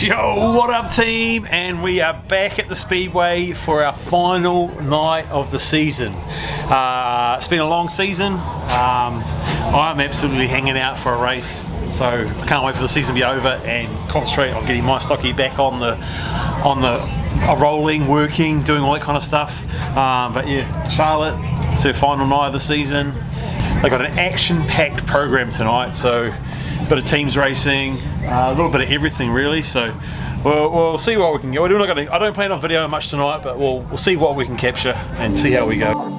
Yo, what up team? And we are back at the Speedway for our final night of the season. It's been a long season. I'm absolutely hanging out for a race, so I can't wait for the season to be over and concentrate on getting my stocky back on the rolling, working, doing all that kind of stuff. But yeah, Charlotte, it's her final night of the season. They got an action-packed program tonight, so a bit of teams racing, a little bit of everything really. So we'll see what we can get. I don't plan on videoing much tonight, but we'll see what we can capture and see how we go.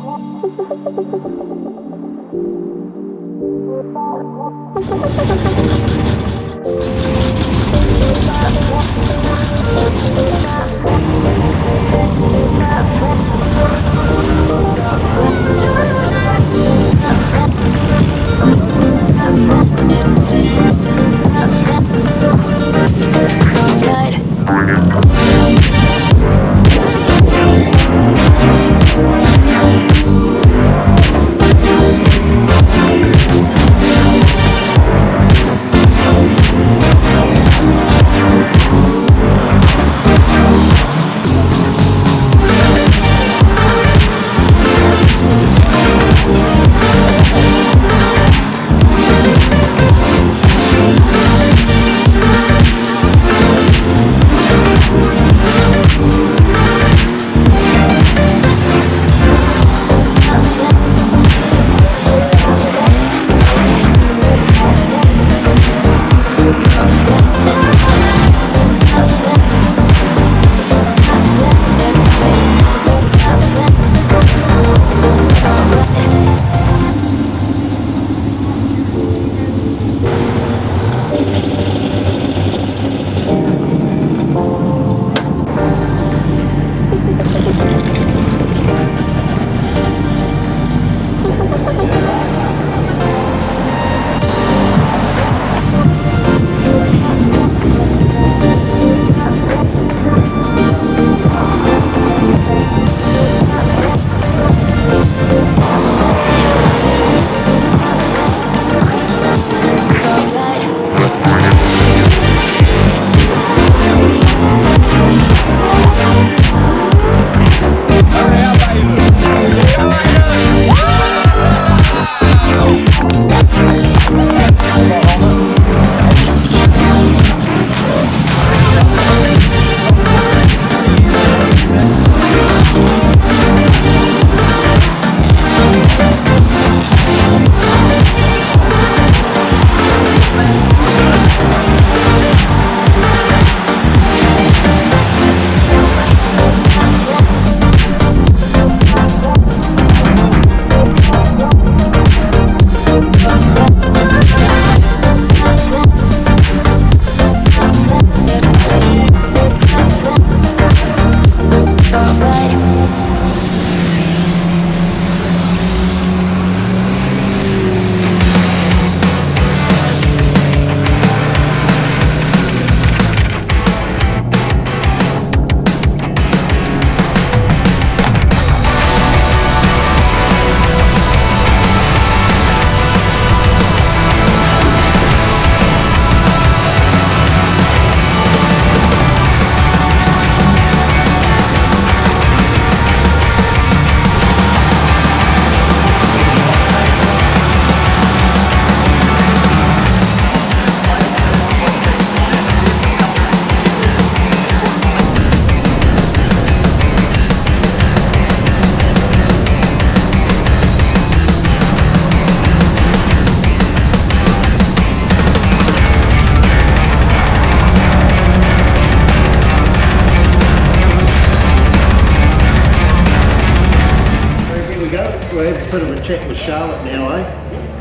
Bit of a chat with Charlotte now, eh?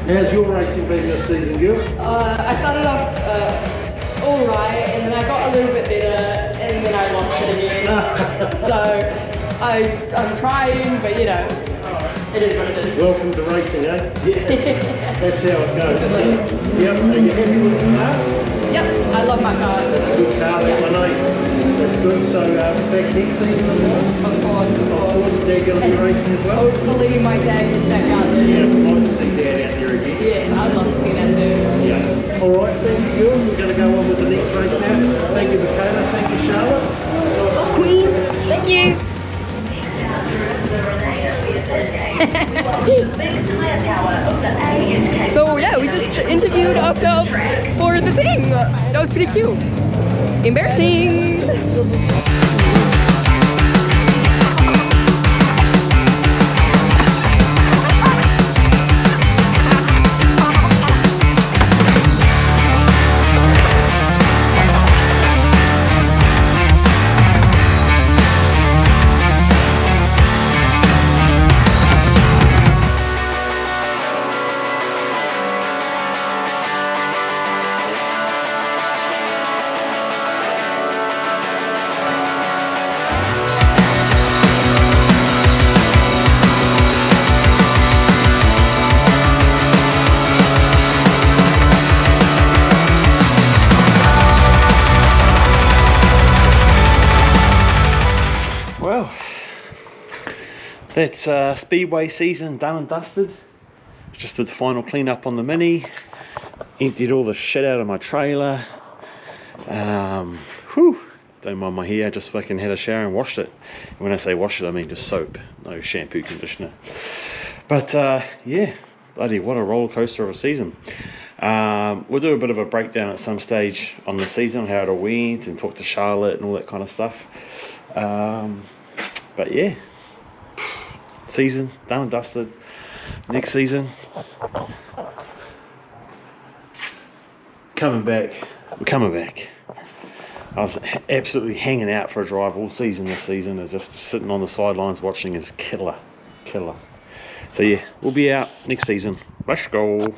How's your racing been this season, Gil? I started off alright, and then I got a little bit better, and then I lost it again. So I'm trying, but you know, it is what it is. Welcome to racing, eh? Yeah. That's how it goes. Yep. Are you happy with the car? Yep, I love my car. That's a good car, that one, eh? That's good. So back next season as well? Of course. They're going to be racing as well? Hopefully my dad is back out there. Yeah, I'd like to see Dad out there again. Yes, I'd love to see that too. Yeah. All right, thank you, girls. We're going to go on with the next race now. Thank you, Michaela. Thank you, Charlotte. Queens, thank you. So yeah, we just interviewed ourselves for the thing. That was pretty cute. Embarrassing. Well, that's Speedway season done and dusted. Just did the final clean up on the Mini, emptied all the shit out of my trailer. Whew, don't mind my hair, just fucking had a shower and washed it. And when I say wash it, I mean just soap, no shampoo, conditioner. But yeah, bloody what a roller coaster of a season. We'll do a bit of a breakdown at some stage on the season, how it all went, and talk to Charlotte and all that kind of stuff. But yeah, season done and dusted. Next season, coming back. We're coming back. I was absolutely hanging out for a drive all season this season, and just sitting on the sidelines watching is killer. So yeah, we'll be out next season. Let's go.